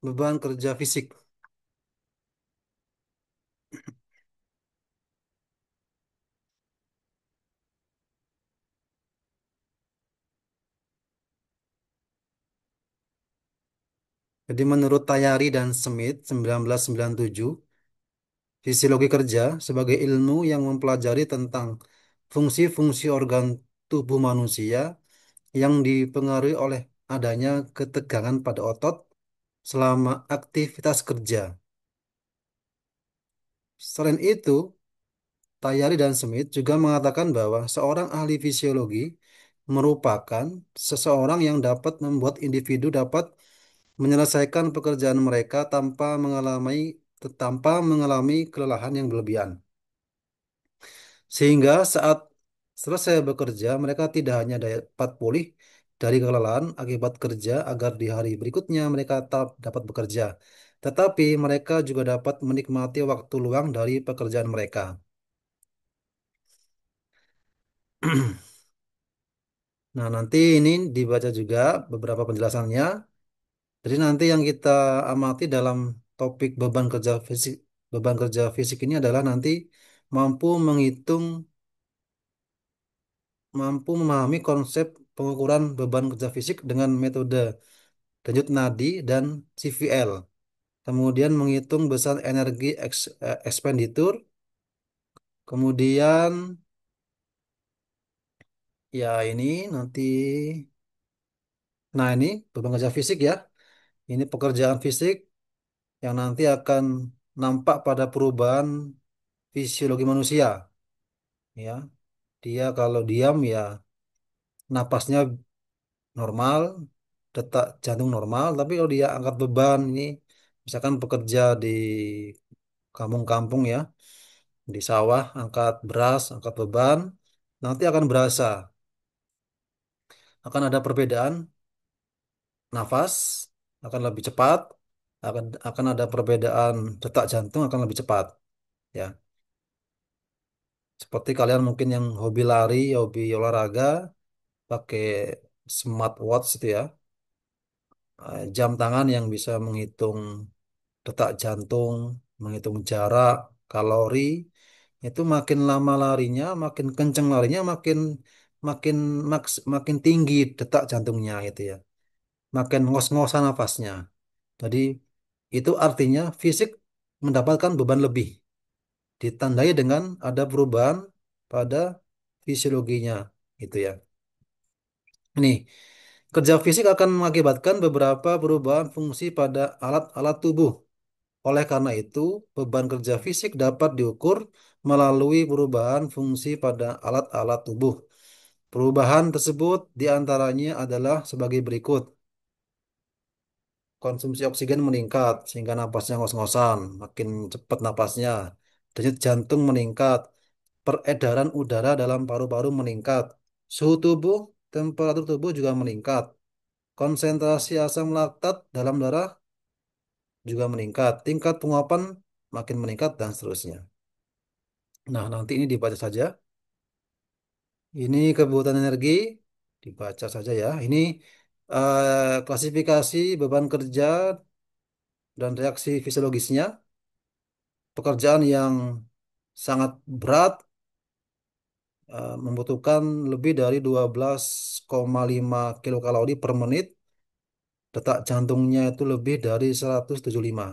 beban kerja fisik. Jadi menurut Tayari dan Smith 1997, fisiologi kerja sebagai ilmu yang mempelajari tentang fungsi-fungsi organ tubuh manusia yang dipengaruhi oleh adanya ketegangan pada otot selama aktivitas kerja. Selain itu, Tayari dan Smith juga mengatakan bahwa seorang ahli fisiologi merupakan seseorang yang dapat membuat individu dapat menyelesaikan pekerjaan mereka tanpa mengalami kelelahan yang berlebihan. Sehingga saat selesai bekerja, mereka tidak hanya dapat pulih dari kelelahan akibat kerja agar di hari berikutnya mereka tetap dapat bekerja, tetapi mereka juga dapat menikmati waktu luang dari pekerjaan mereka. Nah, nanti ini dibaca juga beberapa penjelasannya. Jadi nanti yang kita amati dalam topik beban kerja fisik ini adalah nanti mampu menghitung, mampu memahami konsep pengukuran beban kerja fisik dengan metode denyut nadi dan CVL. Kemudian menghitung besar energi expenditure. Kemudian ya ini nanti, nah ini beban kerja fisik ya. Ini pekerjaan fisik yang nanti akan nampak pada perubahan fisiologi manusia. Ya, dia kalau diam ya napasnya normal, detak jantung normal. Tapi kalau dia angkat beban ini, misalkan bekerja di kampung-kampung ya, di sawah, angkat beras, angkat beban, nanti akan berasa, akan ada perbedaan nafas, akan lebih cepat, akan ada perbedaan detak jantung akan lebih cepat, ya. Seperti kalian mungkin yang hobi lari, hobi olahraga, pakai smartwatch itu ya, jam tangan yang bisa menghitung detak jantung, menghitung jarak, kalori, itu makin lama larinya, makin kenceng larinya, makin makin makin tinggi detak jantungnya itu ya, makin ngos-ngosan nafasnya. Jadi itu artinya fisik mendapatkan beban lebih, ditandai dengan ada perubahan pada fisiologinya gitu ya. Ini kerja fisik akan mengakibatkan beberapa perubahan fungsi pada alat-alat tubuh. Oleh karena itu, beban kerja fisik dapat diukur melalui perubahan fungsi pada alat-alat tubuh. Perubahan tersebut diantaranya adalah sebagai berikut. Konsumsi oksigen meningkat sehingga napasnya ngos-ngosan, makin cepat napasnya. Denyut jantung meningkat, peredaran udara dalam paru-paru meningkat. Suhu tubuh, temperatur tubuh juga meningkat. Konsentrasi asam laktat dalam darah juga meningkat. Tingkat penguapan makin meningkat dan seterusnya. Nah, nanti ini dibaca saja. Ini kebutuhan energi, dibaca saja ya. Ini klasifikasi beban kerja dan reaksi fisiologisnya. Pekerjaan yang sangat berat membutuhkan lebih dari 12,5 kilokalori per menit. Detak jantungnya itu lebih dari 175.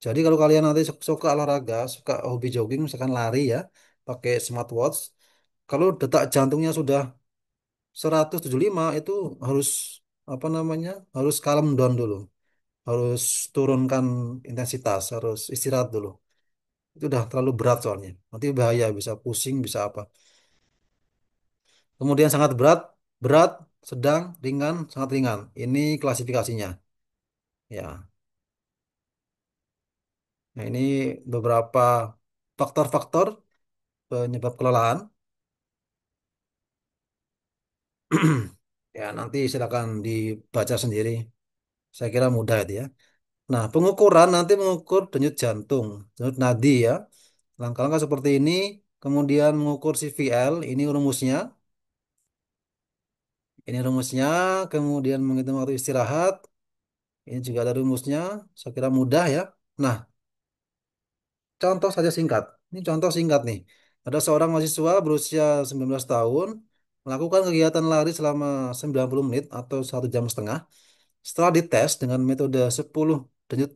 Jadi kalau kalian nanti suka olahraga, suka hobi jogging, misalkan lari ya, pakai smartwatch, kalau detak jantungnya sudah 175 itu harus apa namanya? Harus calm down dulu. Harus turunkan intensitas, harus istirahat dulu. Itu udah terlalu berat soalnya. Nanti bahaya, bisa pusing, bisa apa. Kemudian sangat berat, berat, sedang, ringan, sangat ringan. Ini klasifikasinya. Ya. Nah, ini beberapa faktor-faktor penyebab kelelahan. Ya, nanti silakan dibaca sendiri. Saya kira mudah itu ya. Nah, pengukuran nanti mengukur denyut jantung, denyut nadi ya. Langkah-langkah seperti ini, kemudian mengukur CVL, ini rumusnya. Ini rumusnya, kemudian menghitung waktu istirahat. Ini juga ada rumusnya. Saya kira mudah ya. Nah, contoh saja singkat. Ini contoh singkat nih. Ada seorang mahasiswa berusia 19 tahun melakukan kegiatan lari selama 90 menit atau 1,5 jam. Setelah dites dengan metode 10 denyut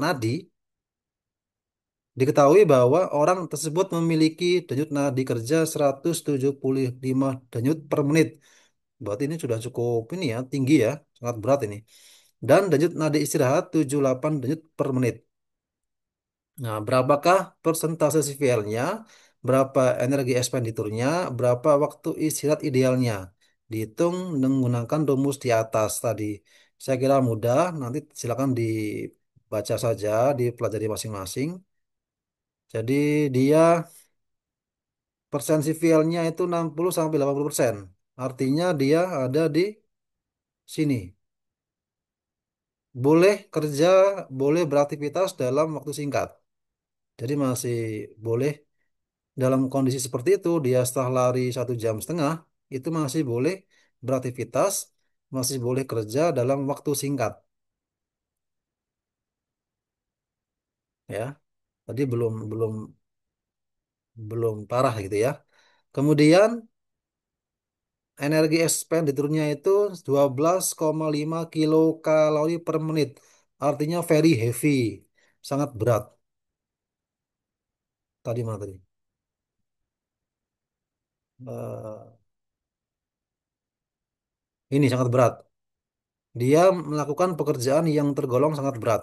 nadi, diketahui bahwa orang tersebut memiliki denyut nadi kerja 175 denyut per menit. Berarti ini sudah cukup ini ya, tinggi ya, sangat berat ini. Dan denyut nadi istirahat 78 denyut per menit. Nah, berapakah persentase CVL-nya, berapa energi ekspenditurnya, berapa waktu istirahat idealnya? Dihitung menggunakan rumus di atas tadi. Saya kira mudah, nanti silakan dibaca saja, dipelajari masing-masing. Jadi dia persen CVL-nya itu 60 sampai 80%. Artinya dia ada di sini. Boleh kerja, boleh beraktivitas dalam waktu singkat. Jadi masih boleh dalam kondisi seperti itu, dia setelah lari 1,5 jam, itu masih boleh beraktivitas, masih boleh kerja dalam waktu singkat, ya. Tadi belum belum belum parah gitu ya. Kemudian energi expenditure-nya itu 12,5 kilokalori per menit. Artinya very heavy, sangat berat. Tadi mana tadi? Eh, ini sangat berat. Dia melakukan pekerjaan yang tergolong sangat berat.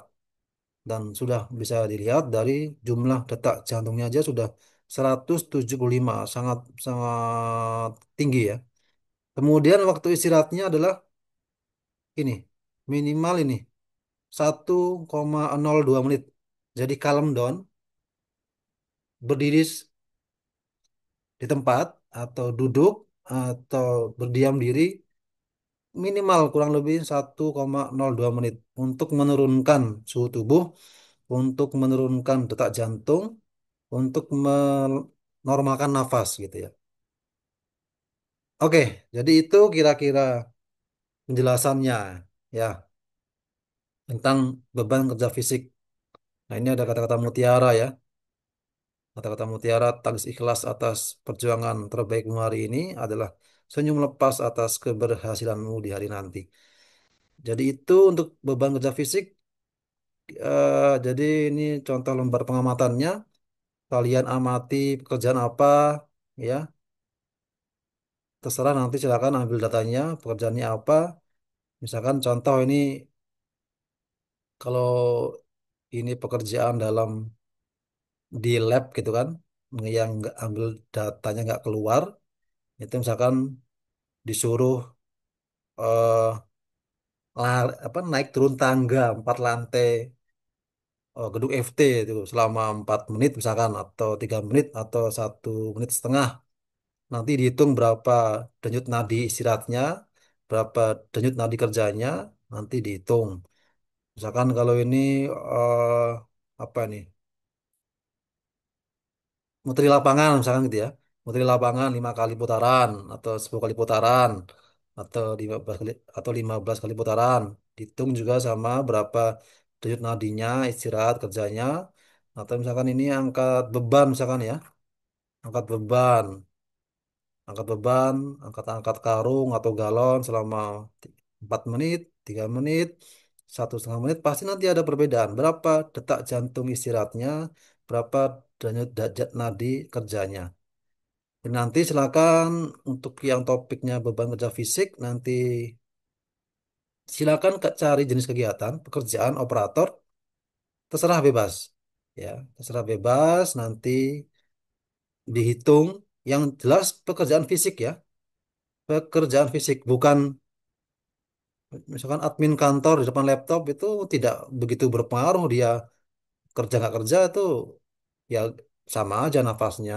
Dan sudah bisa dilihat dari jumlah detak jantungnya aja sudah 175, sangat sangat tinggi ya. Kemudian waktu istirahatnya adalah ini, minimal ini 1,02 menit. Jadi calm down, berdiri di tempat atau duduk atau berdiam diri minimal kurang lebih 1,02 menit untuk menurunkan suhu tubuh, untuk menurunkan detak jantung, untuk menormalkan nafas gitu ya. Oke, jadi itu kira-kira penjelasannya ya tentang beban kerja fisik. Nah, ini ada kata-kata mutiara ya. Kata-kata mutiara, tangis ikhlas atas perjuangan terbaikmu hari ini adalah senyum lepas atas keberhasilanmu di hari nanti. Jadi itu untuk beban kerja fisik. Jadi ini contoh lembar pengamatannya. Kalian amati pekerjaan apa, ya. terserah nanti silakan ambil datanya, pekerjaannya apa. Misalkan contoh ini kalau ini pekerjaan dalam di lab gitu kan, yang nggak ambil datanya nggak keluar, itu misalkan disuruh apa naik turun tangga 4 lantai gedung FT itu selama 4 menit misalkan atau 3 menit atau 1 menit setengah. Nanti dihitung berapa denyut nadi istirahatnya, berapa denyut nadi kerjanya, nanti dihitung. Misalkan kalau ini eh, apa nih? Muteri lapangan misalkan gitu ya. Muteri lapangan 5 kali putaran atau 10 kali putaran atau 15 kali 15 kali putaran. Dihitung juga sama berapa denyut nadinya, istirahat kerjanya. Atau misalkan ini angkat beban misalkan ya. Angkat beban, angkat beban, angkat karung atau galon selama 4 menit, 3 menit, 1,5 menit pasti nanti ada perbedaan. Berapa detak jantung istirahatnya, berapa denyut nadi kerjanya. Dan nanti silakan untuk yang topiknya beban kerja fisik, nanti silakan cari jenis kegiatan, pekerjaan, operator, terserah bebas. Ya, terserah bebas, nanti dihitung yang jelas pekerjaan fisik ya. Pekerjaan fisik bukan misalkan admin kantor di depan laptop itu tidak begitu berpengaruh dia kerja nggak kerja itu ya sama aja nafasnya,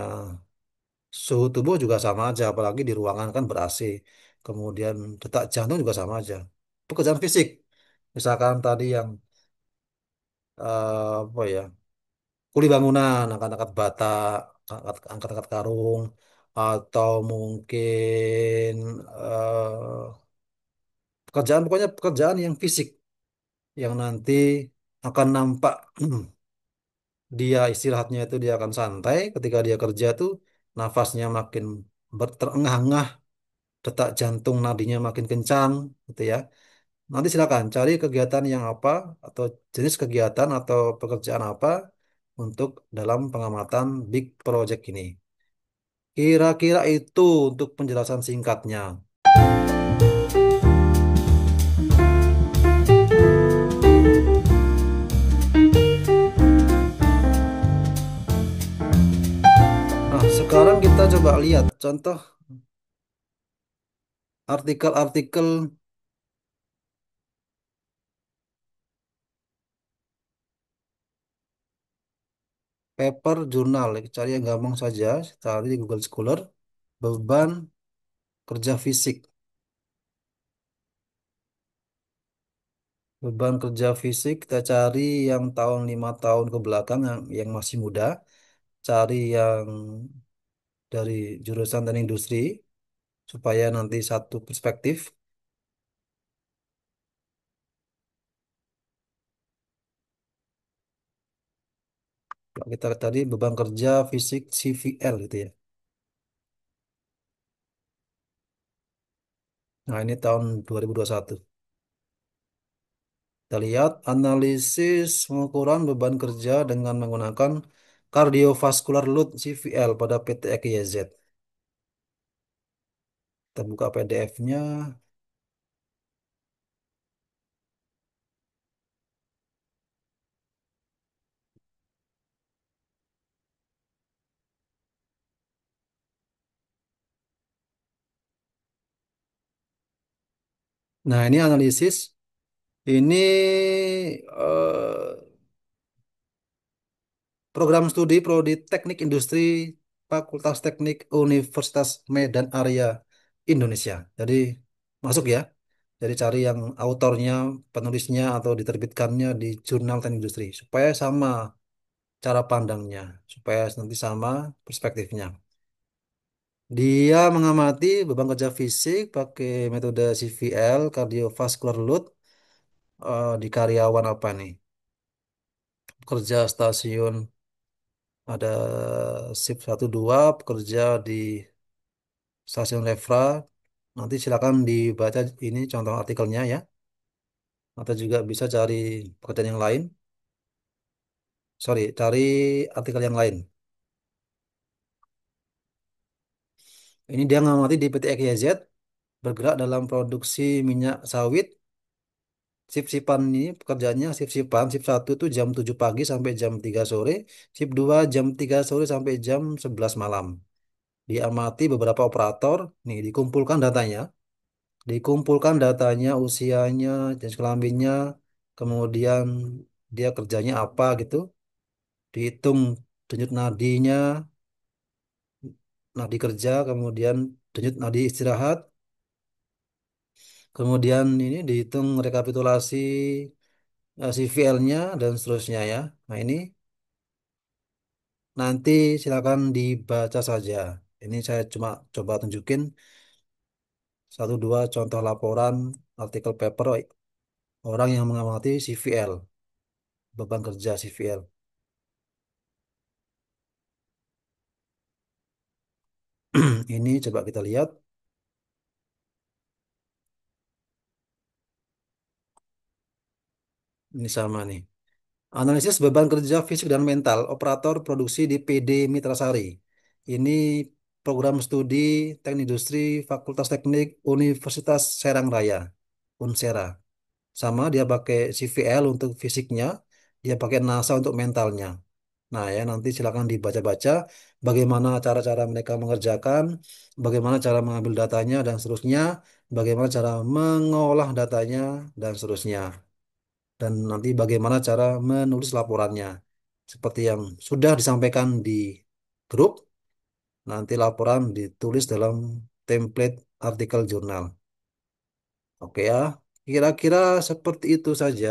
suhu tubuh juga sama aja apalagi di ruangan kan ber-AC, kemudian detak jantung juga sama aja. Pekerjaan fisik misalkan tadi yang apa ya, kuli bangunan, angkat-angkat bata, angkat-angkat karung, atau mungkin pekerjaan pokoknya pekerjaan yang fisik yang nanti akan nampak dia istirahatnya itu dia akan santai, ketika dia kerja tuh nafasnya makin terengah-engah, detak jantung nadinya makin kencang gitu ya. Nanti silakan cari kegiatan yang apa atau jenis kegiatan atau pekerjaan apa untuk dalam pengamatan big project ini. Kira-kira itu untuk penjelasan singkatnya. Nah, sekarang kita coba lihat contoh artikel-artikel paper jurnal. Cari yang gampang saja, cari di Google Scholar, beban kerja fisik. Beban kerja fisik kita cari yang tahun 5 tahun ke belakang yang masih muda. Cari yang dari jurusan dan industri supaya nanti satu perspektif. Kita tadi beban kerja fisik CVL gitu ya. Nah, ini tahun 2021. Kita lihat analisis pengukuran beban kerja dengan menggunakan cardiovascular load CVL pada PT EKYZ. Kita buka PDF-nya. Nah, ini analisis. Ini program studi Prodi Teknik Industri Fakultas Teknik Universitas Medan Area Indonesia. Jadi masuk ya. Jadi cari yang autornya, penulisnya atau diterbitkannya di Jurnal Teknik Industri supaya sama cara pandangnya, supaya nanti sama perspektifnya. Dia mengamati beban kerja fisik pakai metode CVL, cardiovascular load, di karyawan apa nih? Kerja stasiun ada shift 1 2 pekerja di stasiun Levra. Nanti silakan dibaca ini contoh artikelnya ya. Atau juga bisa cari pekerjaan yang lain. Sorry, cari artikel yang lain. Ini dia ngamati di PT EKZ bergerak dalam produksi minyak sawit. Sip-sipan ini pekerjaannya sip-sipan. Sip satu itu jam 7 pagi sampai jam 3 sore. Sip 2 jam 3 sore sampai jam 11 malam. Diamati beberapa operator. Nih, dikumpulkan datanya. Dikumpulkan datanya, usianya, jenis kelaminnya, kemudian dia kerjanya apa gitu. Dihitung denyut nadinya, nadi kerja, kemudian denyut nadi istirahat. Kemudian ini dihitung rekapitulasi CVL-nya dan seterusnya ya. Nah, ini nanti silakan dibaca saja. Ini saya cuma coba tunjukin satu dua contoh laporan artikel paper orang yang mengamati CVL, beban kerja CVL. Ini coba kita lihat, ini sama nih. Analisis beban kerja fisik dan mental operator produksi di PD Mitrasari. Ini program studi teknik industri Fakultas Teknik Universitas Serang Raya, Unsera. Sama dia pakai CVL untuk fisiknya, dia pakai NASA untuk mentalnya. Nah ya nanti silakan dibaca-baca bagaimana cara-cara mereka mengerjakan, bagaimana cara mengambil datanya dan seterusnya, bagaimana cara mengolah datanya dan seterusnya. Dan nanti bagaimana cara menulis laporannya. Seperti yang sudah disampaikan di grup, nanti laporan ditulis dalam template artikel jurnal. Oke ya, kira-kira seperti itu saja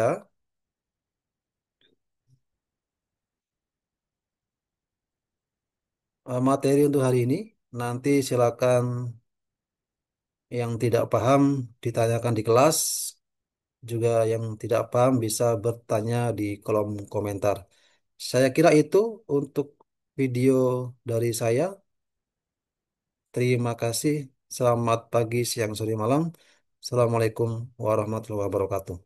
materi untuk hari ini. Nanti silakan yang tidak paham ditanyakan di kelas, juga yang tidak paham bisa bertanya di kolom komentar. Saya kira itu untuk video dari saya. Terima kasih. Selamat pagi, siang, sore, malam. Assalamualaikum warahmatullahi wabarakatuh.